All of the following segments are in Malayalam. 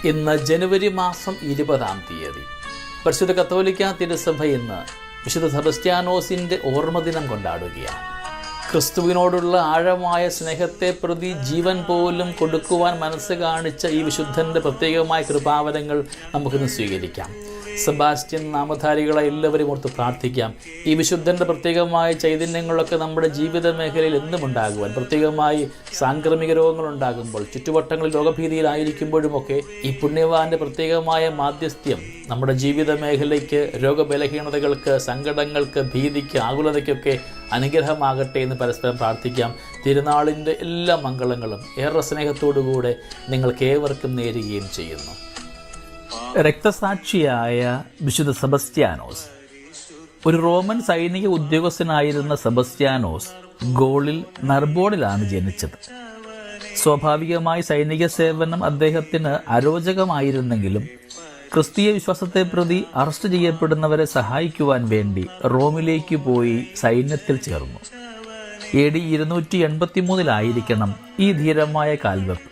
ഇന്ന് ജനുവരി മാസം 20-ാം തീയതി പരിശുദ്ധ കത്തോലിക്ക തിരുസഭ ഇന്ന് വിശുദ്ധ സെബസ്ത്യാനോസിൻ്റെ ഓർമ്മദിനം കൊണ്ടാടുകയാണ്. ക്രിസ്തുവിനോടുള്ള ആഴമായ സ്നേഹത്തെ പ്രതി ജീവൻ പോലും കൊടുക്കുവാൻ മനസ്സ് കാണിച്ച ഈ വിശുദ്ധൻ്റെ പ്രത്യേകമായ കൃപാവരങ്ങൾ നമുക്കിന്ന് സ്വീകരിക്കാം. സെബാസ്റ്റ്യൻ നാമധാരികളെ എല്ലാവരും ഓർത്ത് പ്രാർത്ഥിക്കാം. ഈ വിശുദ്ധൻ്റെ പ്രത്യേകമായ ചൈതന്യങ്ങളൊക്കെ നമ്മുടെ ജീവിത മേഖലയിൽ എന്നും ഉണ്ടാകുവാൻ, പ്രത്യേകമായി സാംക്രമിക രോഗങ്ങളുണ്ടാകുമ്പോൾ, ചുറ്റുവട്ടങ്ങളിൽ രോഗഭീതിയിലായിരിക്കുമ്പോഴുമൊക്കെ ഈ പുണ്യവാൻ്റെ പ്രത്യേകമായ മാധ്യസ്ഥ്യം നമ്മുടെ ജീവിത മേഖലയ്ക്ക്, രോഗബലഹീനതകൾക്ക്, സങ്കടങ്ങൾക്ക്, ഭീതിക്ക്, ആകുലതയ്ക്കൊക്കെ അനുഗ്രഹമാകട്ടെ എന്ന് പരസ്പരം പ്രാർത്ഥിക്കാം. തിരുനാളിൻ്റെ എല്ലാ മംഗളങ്ങളും ഏറെ സ്നേഹത്തോടുകൂടെ നിങ്ങൾക്ക് ഏവർക്കും നേരുകയും ചെയ്യുന്നു. രക്തസാക്ഷിയായ വിശുദ്ധ സെബസ്ത്യാനോസ്. ഒരു റോമൻ സൈനിക ഉദ്യോഗസ്ഥനായിരുന്ന സെബസ്ത്യാനോസ് ഗോളിൽ നർബോണിലാണ് ജനിച്ചത്. സ്വാഭാവികമായി സൈനിക സേവനം അദ്ദേഹത്തിന് അരോചകമായിരുന്നെങ്കിലും ക്രിസ്തീയ വിശ്വാസത്തെ പ്രതി അറസ്റ്റ് ചെയ്യപ്പെടുന്നവരെ സഹായിക്കുവാൻ വേണ്ടി റോമിലേക്ക് പോയി സൈന്യത്തിൽ ചേർന്നു. AD 283 ഈ ധീരമായ കാൽവെപ്പ്.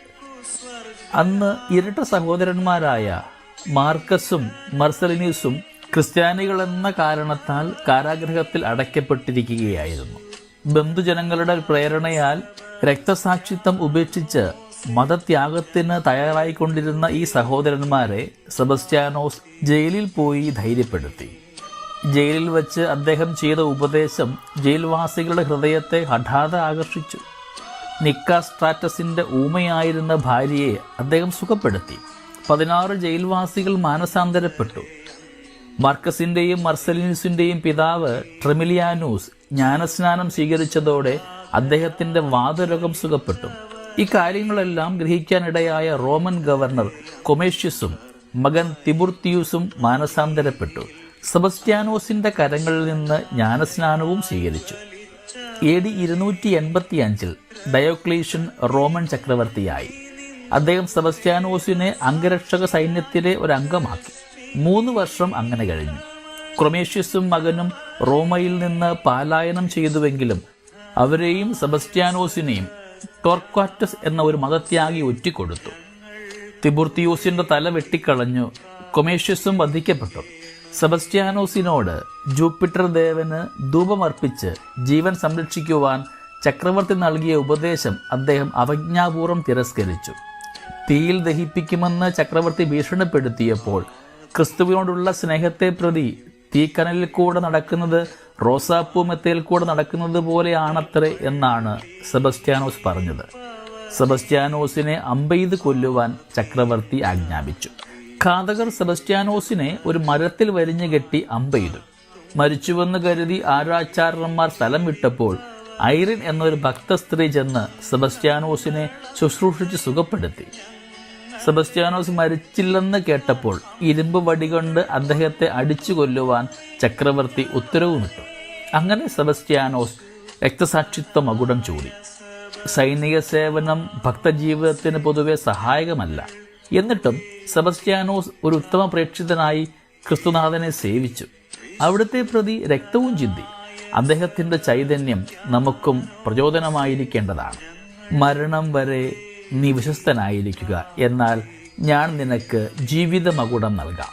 അന്ന് ഇരട്ട സഹോദരന്മാരായ മാർക്കസും മർസലിനീസും ക്രിസ്ത്യാനികളെന്ന കാരണത്താൽ കാരാഗൃഹത്തിൽ അടയ്ക്കപ്പെട്ടിരിക്കുകയായിരുന്നു. ബന്ധുജനങ്ങളുടെ പ്രേരണയാൽ രക്തസാക്ഷിത്വം ഉപേക്ഷിച്ച് മതത്യാഗത്തിന് തയ്യാറായിക്കൊണ്ടിരുന്ന ഈ സഹോദരന്മാരെ സെബസ്ത്യാനോസ് ജയിലിൽ പോയി ധൈര്യപ്പെടുത്തി. ജയിലിൽ വച്ച് അദ്ദേഹം ചെയ്ത ഉപദേശം ജയിൽവാസികളുടെ ഹൃദയത്തെ ഹഠാതെ ആകർഷിച്ചു. നിക്കാസ്ട്രാറ്റസിൻ്റെ ഊമയായിരുന്ന ഭാര്യയെ അദ്ദേഹം സുഖപ്പെടുത്തി. 16 ജയിൽവാസികൾ മാനസാന്തരപ്പെട്ടു. മാർക്കസിൻ്റെയും മർസലിനീസിൻ്റെയും പിതാവ് ട്രെമിലിയാനൂസ് ജ്ഞാനസ്നാനം സ്വീകരിച്ചതോടെ അദ്ദേഹത്തിൻ്റെ വാതരോഗം സുഖപ്പെട്ടു. ഈ കാര്യങ്ങളെല്ലാം ഗ്രഹിക്കാനിടയായ റോമൻ ഗവർണർ കൊമേഷ്യസും മകൻ തിബുർത്തിയൂസും മാനസാന്തരപ്പെട്ടു. സെബസ്ത്യാനോസിൻ്റെ കരങ്ങളിൽ നിന്ന് ജ്ഞാനസ്നാനവും സ്വീകരിച്ചു. AD 285 ഡയോക്ലീഷ്യൻ റോമൻ ചക്രവർത്തിയായി. അദ്ദേഹം സെബസ്ത്യാനോസിനെ അംഗരക്ഷക സൈന്യത്തിലെ ഒരു അംഗമാക്കി. 3 വർഷം അങ്ങനെ കഴിഞ്ഞു. ക്രൊമേഷ്യസും മകനും റോമയിൽ നിന്ന് പലായനം ചെയ്തുവെങ്കിലും അവരെയും സെബസ്ത്യാനോസിനെയും ടോർക്വാറ്റസ് എന്ന ഒരു മതത്യാഗി ഒറ്റിക്കൊടുത്തു. തിബുർത്തിയൂസിന്റെ തല വെട്ടിക്കളഞ്ഞു. കൊമേഷ്യസും വധിക്കപ്പെട്ടു. സെബസ്ത്യാനോസിനോട് ജൂപ്പിറ്റർ ദേവന് ധൂപമർപ്പിച്ച് ജീവൻ സംരക്ഷിക്കുവാൻ ചക്രവർത്തി നൽകിയ ഉപദേശം അദ്ദേഹം അവജ്ഞാപൂർവ്വം തിരസ്കരിച്ചു. തീയിൽ ദഹിപ്പിക്കുമെന്ന് ചക്രവർത്തി ഭീഷണിപ്പെടുത്തിയപ്പോൾ ക്രിസ്തുവിനോടുള്ള സ്നേഹത്തെ പ്രതി തീക്കനലിൽ കൂടെ നടക്കുന്നത് റോസാപ്പൂ മെത്തയിൽ കൂടെ നടക്കുന്നത് പോലെയാണത്രേ എന്നാണ് സെബസ്ത്യാനോസ് പറഞ്ഞത്. സെബസ്ത്യാനോസിനെ അമ്പെയ്ത് കൊല്ലുവാൻ ചക്രവർത്തി ആജ്ഞാപിച്ചു. ഘാതകർ സെബസ്ത്യാനോസിനെ ഒരു മരത്തിൽ വരിഞ്ഞു കെട്ടി അമ്പെയ്തു. മരിച്ചുവെന്ന് കരുതി ആരാച്ചാര്യന്മാർ സ്ഥലം വിട്ടപ്പോൾ ഐറിൻ എന്നൊരു ഭക്ത സ്ത്രീ ചെന്ന് സെബസ്ത്യാനോസിനെ ശുശ്രൂഷിച്ച് സുഖപ്പെടുത്തി. സെബസ്ത്യാനോസ് മരിച്ചില്ലെന്ന് കേട്ടപ്പോൾ ഇരുമ്പ് വടികൊണ്ട് അദ്ദേഹത്തെ അടിച്ചു കൊല്ലുവാൻ ചക്രവർത്തി ഉത്തരവുമിട്ടു. അങ്ങനെ സെബസ്ത്യാനോസ് രക്തസാക്ഷിത്വ മകുടം ചൂടി. സൈനിക സേവനം ഭക്തജീവിതത്തിന് പൊതുവെ സഹായകമല്ല. എന്നിട്ടും സെബസ്ത്യാനോസ് ഒരു ഉത്തമ പ്രേക്ഷിതനായി ക്രിസ്തുനാഥനെ സേവിച്ചു. അവിടുത്തെ പ്രതി രക്തവും ചിന്തി. അദ്ദേഹത്തിൻ്റെ ചൈതന്യം നമുക്കും പ്രചോദനമായിരിക്കേണ്ടതാണ്. മരണം വരെ നീ വിശ്വസ്തനായിരിക്കുക, എന്നാൽ ഞാൻ നിനക്ക് ജീവിതമകുടം നൽകാം.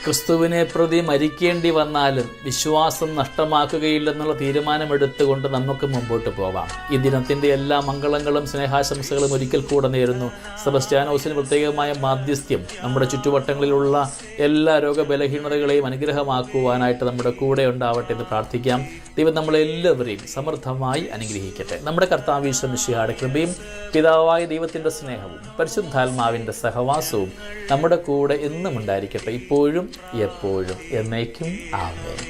ക്രിസ്തുവിനെ പ്രതി മരിക്കേണ്ടി വന്നാലും വിശ്വാസം നഷ്ടമാക്കുകയില്ലെന്നുള്ള തീരുമാനമെടുത്തുകൊണ്ട് നമുക്ക് മുമ്പോട്ട് പോവാം. ഈ ദിനത്തിൻ്റെ എല്ലാ മംഗളങ്ങളും സ്നേഹാശംസകളും ഒരിക്കൽ കൂടെ നേരുന്നു. സെബസ്ത്യാനോസിന് പ്രത്യേകമായ മാധ്യസ്ഥ്യം നമ്മുടെ ചുറ്റുവട്ടങ്ങളിലുള്ള എല്ലാ രോഗബലഹീനതകളെയും അനുഗ്രഹമാക്കുവാനായിട്ട് നമ്മുടെ കൂടെ ഉണ്ടാവട്ടെ എന്ന് പ്രാർത്ഥിക്കാം. ദൈവം നമ്മളെല്ലാവരെയും സമൃദ്ധമായി അനുഗ്രഹിക്കട്ടെ. നമ്മുടെ കർത്താവ് ഈശോ മിശിഹായുടെ കൃപയും പിതാവായ ദൈവത്തിൻ്റെ സ്നേഹവും പരിശുദ്ധാത്മാവിൻ്റെ സഹവാസവും നമ്മുടെ കൂടെ എന്നും ഉണ്ടായിരിക്കട്ടെ, ഇപ്പോഴും എപ്പോഴും എന്നേക്കും. ആമേൻ.